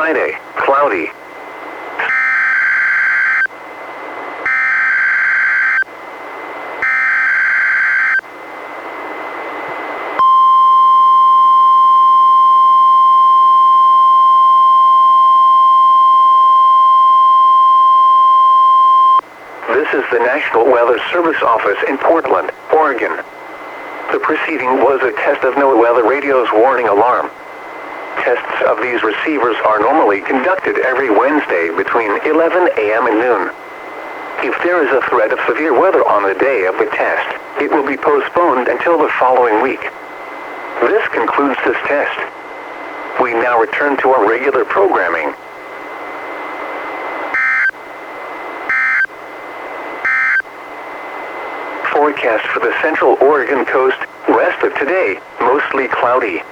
Friday, cloudy. This is the National Weather Service office in Portland, Oregon. The preceding was a test of NOAA weather radio's warning alarm. Tests of these receivers are normally conducted every Wednesday between 11 a.m. and noon. If there is a threat of severe weather on the day of the test, it will be postponed until the following week. This concludes this test. We now return to our regular programming. Forecast for the central Oregon coast, rest of today, mostly cloudy.